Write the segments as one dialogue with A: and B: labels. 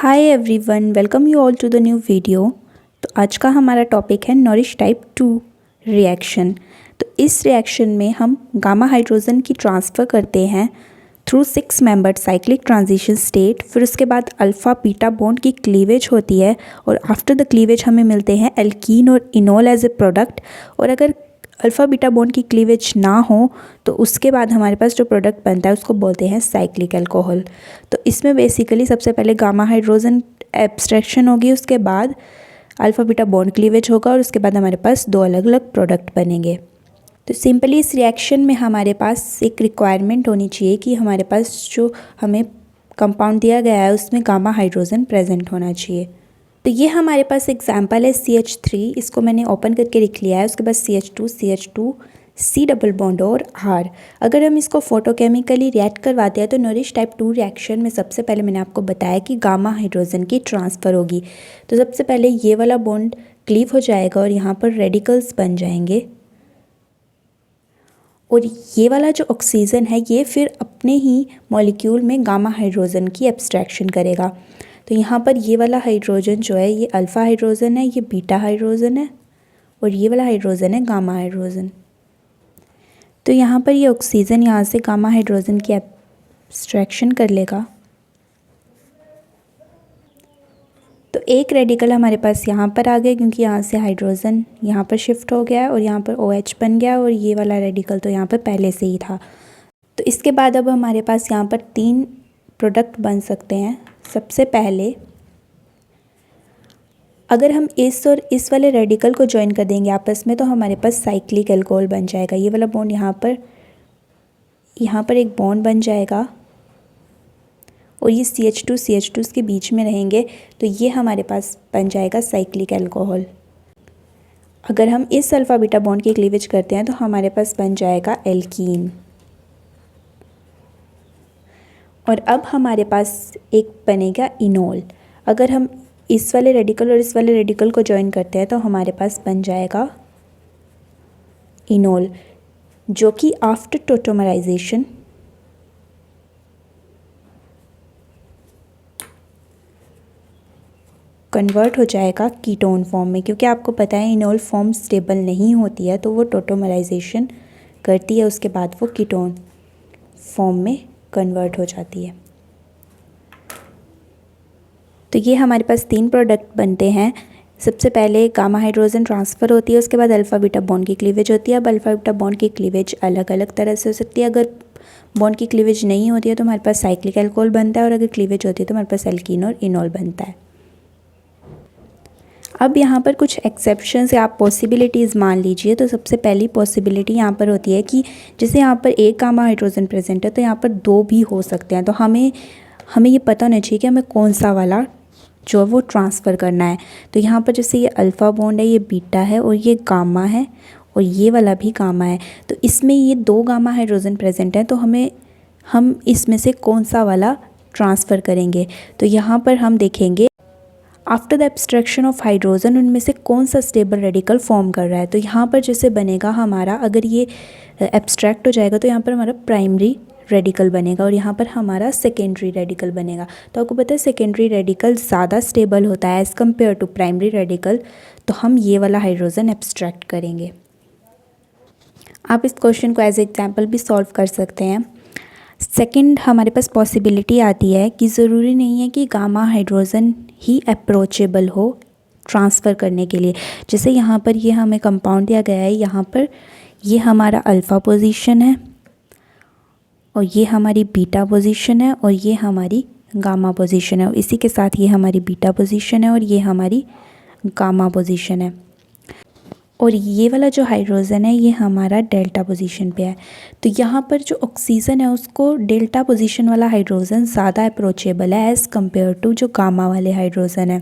A: Hi everyone, welcome you all to the new video. तो आज का हमारा टॉपिक है नॉरिश टाइप 2 रिएक्शन। तो इस रिएक्शन में हम गामा हाइड्रोजन की ट्रांसफ़र करते हैं through 6 membered cyclic transition state. फिर उसके बाद अल्फ़ा बीटा बॉन्ड की क्लीवेज होती है और आफ्टर द क्लीवेज हमें मिलते हैं एल्कीन और इनोल एज ए प्रोडक्ट। और अगर अल्फ़ा बीटा बॉन्ड की क्लीवेज ना हो तो उसके बाद हमारे पास जो प्रोडक्ट बनता है उसको बोलते हैं साइक्लिक अल्कोहल। तो इसमें बेसिकली सबसे पहले गामा हाइड्रोजन एब्स्ट्रैक्शन होगी, उसके बाद अल्फ़ा बीटा बॉन्ड क्लीवेज होगा और उसके बाद हमारे पास दो अलग अलग प्रोडक्ट बनेंगे। तो सिंपली इस रिएक्शन में हमारे पास एक रिक्वायरमेंट होनी चाहिए कि हमारे पास जो हमें कंपाउंड दिया गया है उसमें गामा हाइड्रोजन प्रेजेंट होना चाहिए। तो ये हमारे पास एग्जाम्पल है CH3, इसको मैंने ओपन करके लिख लिया है। उसके बाद CH2 C डबल बॉन्ड और R। अगर हम इसको फोटोकेमिकली रिएक्ट करवाते हैं तो नॉरिश टाइप 2 रिएक्शन में सबसे पहले मैंने आपको बताया कि गामा हाइड्रोजन की ट्रांसफ़र होगी। तो सबसे पहले ये वाला बॉन्ड क्लीव हो जाएगा और यहाँ पर रेडिकल्स बन जाएंगे और ये वाला जो ऑक्सीजन है ये फिर अपने ही मॉलिक्यूल में गामा हाइड्रोजन की एब्स्ट्रैक्शन करेगा। तो यहाँ पर ये वाला हाइड्रोजन जो है ये अल्फ़ा हाइड्रोजन है, ये बीटा हाइड्रोजन है और ये वाला हाइड्रोजन है गामा हाइड्रोजन। तो यहाँ पर ये ऑक्सीजन यहाँ से गामा हाइड्रोजन की एब्स्ट्रैक्शन कर लेगा। तो एक रेडिकल हमारे पास यहाँ पर आ गया क्योंकि यहाँ से हाइड्रोजन यहाँ पर शिफ्ट हो गया और यहाँ पर OH बन गया और ये वाला रेडिकल तो यहाँ पर पहले से ही था। तो इसके बाद अब हमारे पास यहाँ पर 3 प्रोडक्ट बन सकते हैं। सबसे पहले अगर हम इस और इस वाले रेडिकल को ज्वाइन कर देंगे आपस में तो हमारे पास साइक्लिक अल्कोहल बन जाएगा। ये वाला बॉन्ड यहाँ पर एक बॉन्ड बन जाएगा और ये CH2 इसके बीच में रहेंगे तो ये हमारे पास बन जाएगा साइक्लिक अल्कोहल। अगर हम इस अल्फ़ा बीटा बॉन्ड की क्लीवेज करते हैं तो हमारे पास बन जाएगा एल्कीन। और अब हमारे पास एक बनेगा इनोल। अगर हम इस वाले रेडिकल और इस वाले रेडिकल को ज्वाइन करते हैं तो हमारे पास बन जाएगा इनोल, जो कि आफ्टर टोटोमराइजेशन कन्वर्ट हो जाएगा कीटोन फॉर्म में। क्योंकि आपको पता है इनोल फॉर्म स्टेबल नहीं होती है तो वो टोटोमराइजेशन करती है, उसके बाद वो कीटोन फॉर्म में कन्वर्ट हो जाती है। तो ये हमारे पास 3 प्रोडक्ट बनते हैं। सबसे पहले गामा हाइड्रोजन ट्रांसफ़र होती है, उसके बाद अल्फ़ा बीटा बॉन्ड की क्लीवेज होती है। अब अल्फ़ा बीटा बॉन्ड की क्लीवेज अलग अलग तरह से हो सकती है। अगर बॉन्ड की क्लीवेज नहीं होती है तो हमारे पास साइक्लिक अल्कोहल बनता है और अगर क्लीवेज होती है तो हमारे पास एल्कीन और इनोल बनता है। अब यहाँ पर कुछ एक्सेप्शंस या आप पॉसिबिलिटीज़ मान लीजिए। तो सबसे पहली पॉसिबिलिटी यहाँ पर होती है कि जैसे यहाँ पर एक गामा हाइड्रोजन प्रेजेंट है तो यहाँ पर 2 भी हो सकते हैं। तो हमें ये पता होना चाहिए कि हमें कौन सा वाला जो है वो ट्रांसफ़र करना है। तो यहाँ पर जैसे ये अल्फ़ा बॉन्ड है, ये बीटा है और ये गामा है और ये वाला भी गामा है। तो इसमें ये 2 गामा हाइड्रोजन प्रेजेंट हैं तो हम इसमें से कौन सा वाला ट्रांसफ़र करेंगे। तो यहाँ पर हम देखेंगे after the abstraction of hydrogen उनमें से कौन सा स्टेबल रेडिकल फॉर्म कर रहा है। तो यहाँ पर जैसे बनेगा हमारा, अगर ये एब्स्ट्रैक्ट हो जाएगा तो यहाँ पर हमारा प्राइमरी रेडिकल बनेगा और यहाँ पर हमारा सेकेंडरी रेडिकल बनेगा। तो आपको पता है सेकेंडरी रेडिकल ज़्यादा स्टेबल होता है as compared to primary radical. तो हम ये वाला हाइड्रोजन एब्स्ट्रैक्ट करेंगे। आप इस क्वेश्चन को एज एग्जाम्पल भी सॉल्व कर सकते हैं। सेकंड हमारे पास पॉसिबिलिटी आती है कि ज़रूरी नहीं है कि गामा हाइड्रोजन ही अप्रोचेबल हो ट्रांसफ़र करने के लिए। जैसे यहाँ पर ये हमें कंपाउंड दिया गया है, यहाँ पर ये हमारा अल्फ़ा पोजीशन है और ये हमारी बीटा पोजीशन है और ये हमारी गामा पोजीशन है और इसी के साथ ये हमारी बीटा पोजीशन है और ये हमारी गामा पोजीशन है और ये वाला जो हाइड्रोजन है ये हमारा डेल्टा पोजीशन पे है। तो यहाँ पर जो ऑक्सीजन है उसको डेल्टा पोजीशन वाला हाइड्रोजन ज़्यादा अप्रोचेबल है एज़ कम्पेयर टू जो गामा वाले हाइड्रोजन है।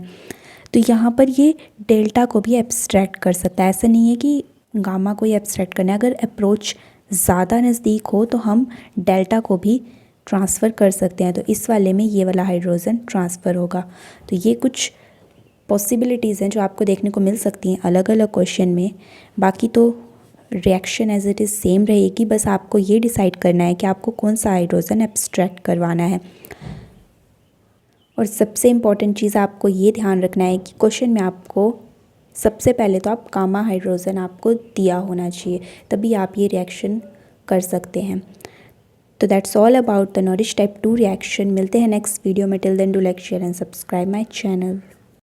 A: तो यहाँ पर ये डेल्टा को भी एब्स्ट्रैक्ट कर सकता है। ऐसा नहीं है कि गामा को ही एब्स्ट्रैक्ट करना है, अगर अप्रोच ज़्यादा नज़दीक हो तो हम डेल्टा को भी ट्रांसफ़र कर सकते हैं। तो इस वाले में ये वाला हाइड्रोजन ट्रांसफ़र होगा। तो ये कुछ पॉसिबिलिटीज़ हैं जो आपको देखने को मिल सकती हैं अलग अलग क्वेश्चन में। बाकी तो reaction as it is same रहेगी, बस आपको ये डिसाइड करना है कि आपको कौन सा हाइड्रोजन एब्स्ट्रैक्ट करवाना है। और सबसे इम्पॉर्टेंट चीज़ आपको ये ध्यान रखना है कि क्वेश्चन में आपको सबसे पहले तो आप गामा हाइड्रोजन आपको दिया होना चाहिए, तभी आप ये रिएक्शन कर सकते हैं। तो that's all about the Norrish type 2 reaction. मिलते हैं नेक्स्ट वीडियो में। Till then do like share and subscribe my channel.